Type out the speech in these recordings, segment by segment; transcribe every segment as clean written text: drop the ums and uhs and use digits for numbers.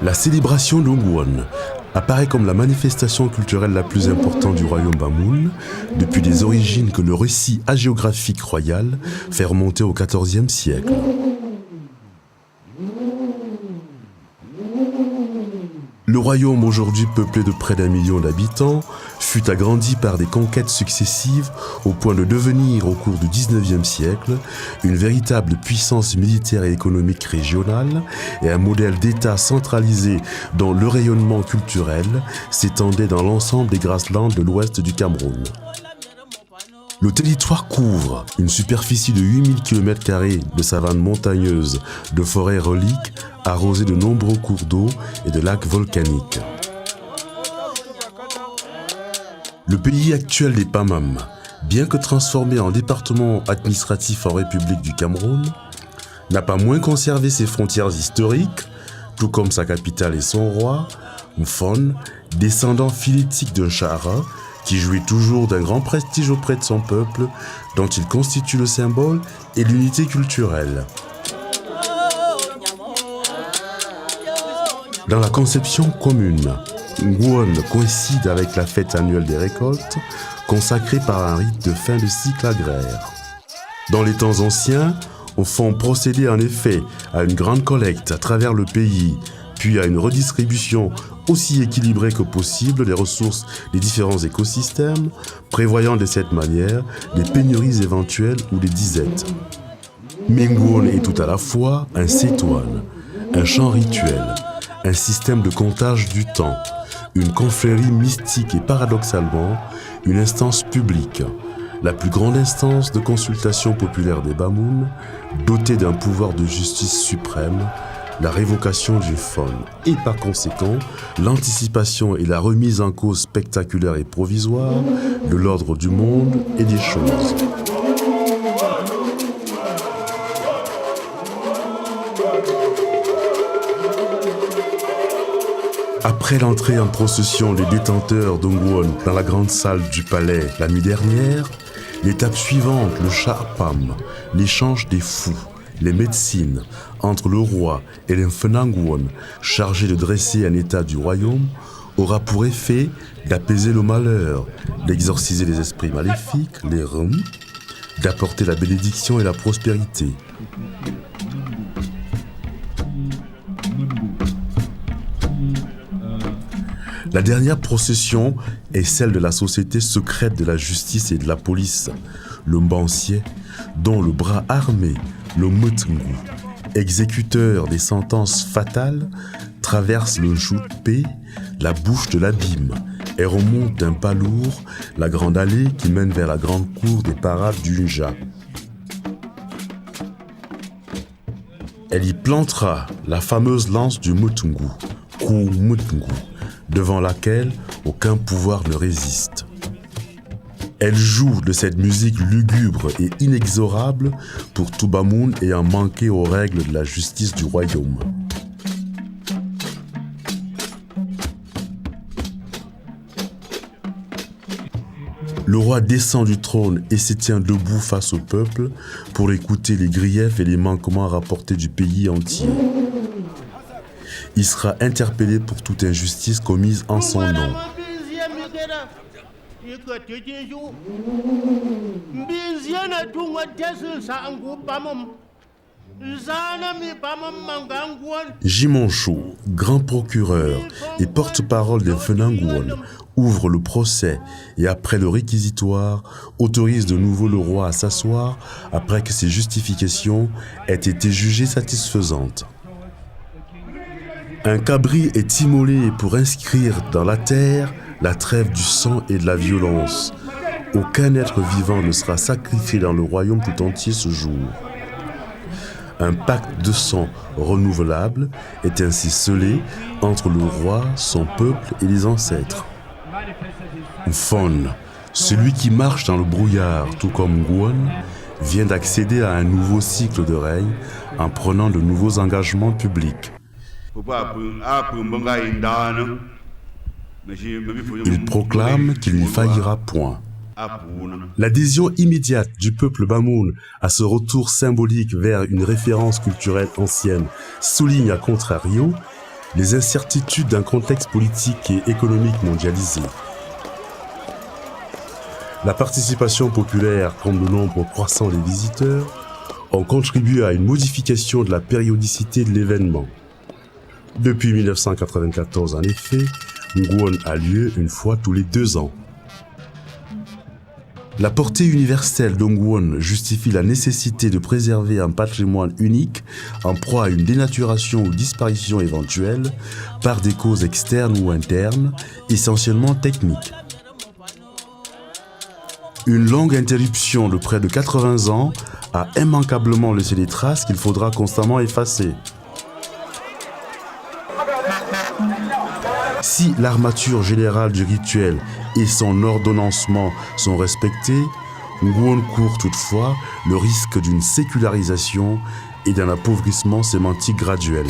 La célébration d'Ongwon apparaît comme la manifestation culturelle la plus importante du royaume Bamoun, depuis les origines que le récit hagiographique royal fait remonter au XIVe siècle. Le royaume, aujourd'hui peuplé de près d'1 million d'habitants, fut agrandi par des conquêtes successives au point de devenir, au cours du XIXe siècle, une véritable puissance militaire et économique régionale et un modèle d'État centralisé dont le rayonnement culturel s'étendait dans l'ensemble des grasslands de l'ouest du Cameroun. Le territoire couvre une superficie de 8000 km² de savanes montagneuses, de forêts reliques, arrosées de nombreux cours d'eau et de lacs volcaniques. Le pays actuel des Pamam, bien que transformé en département administratif en République du Cameroun, n'a pas moins conservé ses frontières historiques, tout comme sa capitale et son roi, Mfon, descendant phénitique d'un Chara, qui jouit toujours d'un grand prestige auprès de son peuple, dont il constitue le symbole et l'unité culturelle. Dans la conception commune, Ngwon coïncide avec la fête annuelle des récoltes, consacrée par un rite de fin de cycle agraire. Dans les temps anciens, on procédait en effet à une grande collecte à travers le pays, puis à une redistribution aussi équilibrée que possible des ressources des différents écosystèmes, prévoyant de cette manière des pénuries éventuelles ou des disettes. Mais Ngwon est tout à la fois un sétoine, un chant rituel, un système de comptage du temps, une confrérie mystique et paradoxalement une instance publique, la plus grande instance de consultation populaire des Bamoun, dotée d'un pouvoir de justice suprême, la révocation du Fon et par conséquent l'anticipation et la remise en cause spectaculaire et provisoire de l'ordre du monde et des choses. Après l'entrée en procession des détenteurs d'Ongwon dans la grande salle du palais la nuit dernière, l'étape suivante, le Charpam, l'échange des fous, les médecines entre le roi et les Mfenangwon, chargés de dresser un état du royaume, aura pour effet d'apaiser le malheur, d'exorciser les esprits maléfiques, les Rum, d'apporter la bénédiction et la prospérité. La dernière procession est celle de la société secrète de la justice et de la police, le Mbancier, dont le bras armé, le Mutungu, exécuteur des sentences fatales, traverse le Chutpe, la bouche de l'abîme, et remonte d'un pas lourd la grande allée qui mène vers la grande cour des parades du Nja. Elle y plantera la fameuse lance du Mutungu, Ku Mutungu, devant laquelle aucun pouvoir ne résiste. Elle joue de cette musique lugubre et inexorable pour tout Bamoun ayant manqué aux règles de la justice du royaume. Le roi descend du trône et se tient debout face au peuple pour écouter les griefs et les manquements rapportés du pays entier. Il sera interpellé pour toute injustice commise en son nom. Jimonchou, grand procureur et porte-parole des Mfenangwon, ouvre le procès et après le réquisitoire, autorise de nouveau le roi à s'asseoir après que ses justifications aient été jugées satisfaisantes. Un cabri est immolé pour inscrire dans la terre la trêve du sang et de la violence. Aucun être vivant ne sera sacrifié dans le royaume tout entier ce jour. Un pacte de sang renouvelable est ainsi scellé entre le roi, son peuple et les ancêtres. Mfon, celui qui marche dans le brouillard, tout comme Ngwon, vient d'accéder à un nouveau cycle de règne en prenant de nouveaux engagements publics. Il proclame qu'il n'y faillira point. L'adhésion immédiate du peuple Bamoun à ce retour symbolique vers une référence culturelle ancienne souligne à contrario les incertitudes d'un contexte politique et économique mondialisé. La participation populaire, comme le nombre croissant des visiteurs, ont contribué à une modification de la périodicité de l'événement. Depuis 1994, en effet, Ngouon a lieu une fois tous les 2 ans. La portée universelle d'Ongwon justifie la nécessité de préserver un patrimoine unique en proie à une dénaturation ou disparition éventuelle par des causes externes ou internes, essentiellement techniques. Une longue interruption de près de 80 ans a immanquablement laissé des traces qu'il faudra constamment effacer. Si l'armature générale du rituel et son ordonnancement sont respectés, Ngouon court toutefois le risque d'une sécularisation et d'un appauvrissement sémantique graduel.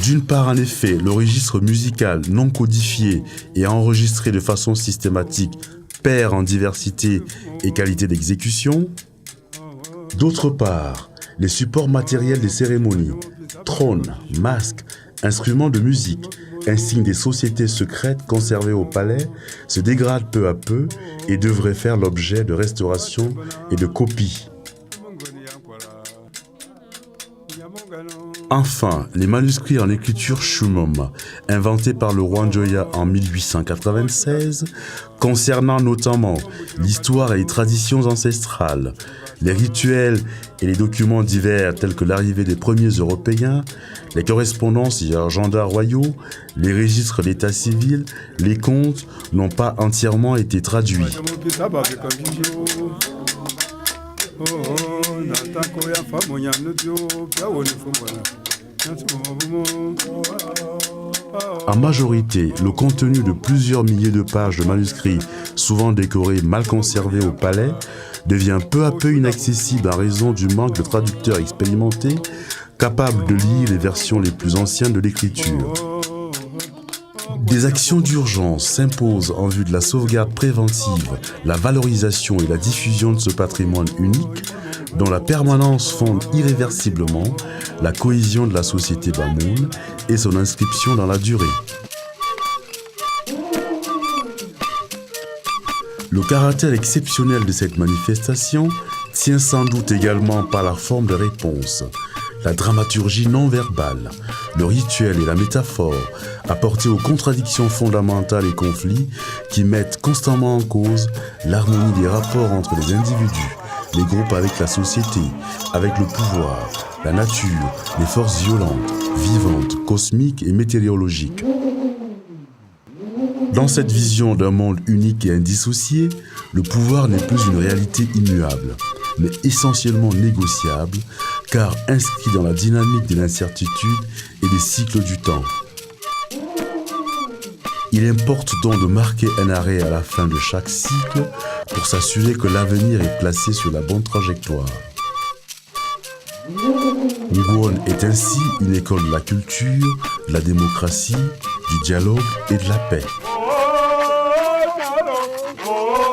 D'une part, en effet, le registre musical non codifié et enregistré de façon systématique perd en diversité et qualité d'exécution. D'autre part, les supports matériels des cérémonies, trônes, masques, instruments de musique, insignes des sociétés secrètes conservées au palais, se dégradent peu à peu et devraient faire l'objet de restauration et de copies. Enfin, les manuscrits en écriture Shumom, inventés par le roi Njoya en 1896, concernant notamment l'histoire et les traditions ancestrales, les rituels et les documents divers tels que l'arrivée des premiers Européens, les correspondances et agendas royaux, les registres d'état civil, les comptes n'ont pas entièrement été traduits. En majorité, le contenu de plusieurs milliers de pages de manuscrits, souvent décorés, mal conservés au palais, devient peu à peu inaccessible en raison du manque de traducteurs expérimentés capables de lire les versions les plus anciennes de l'écriture. Des actions d'urgence s'imposent en vue de la sauvegarde préventive, la valorisation et la diffusion de ce patrimoine unique, dont la permanence fonde irréversiblement la cohésion de la société Bamoun et son inscription dans la durée. Le caractère exceptionnel de cette manifestation tient sans doute également par la forme de réponse, la dramaturgie non verbale, le rituel et la métaphore apportés aux contradictions fondamentales et conflits qui mettent constamment en cause l'harmonie des rapports entre les individus, les groupes avec la société, avec le pouvoir, la nature, les forces violentes, vivantes, cosmiques et météorologiques. Dans cette vision d'un monde unique et indissocié, le pouvoir n'est plus une réalité immuable, mais essentiellement négociable, car inscrit dans la dynamique de l'incertitude et des cycles du temps. Il importe donc de marquer un arrêt à la fin de chaque cycle pour s'assurer que l'avenir est placé sur la bonne trajectoire. Ngouon est ainsi une école de la culture, de la démocratie, du dialogue et de la paix. Oh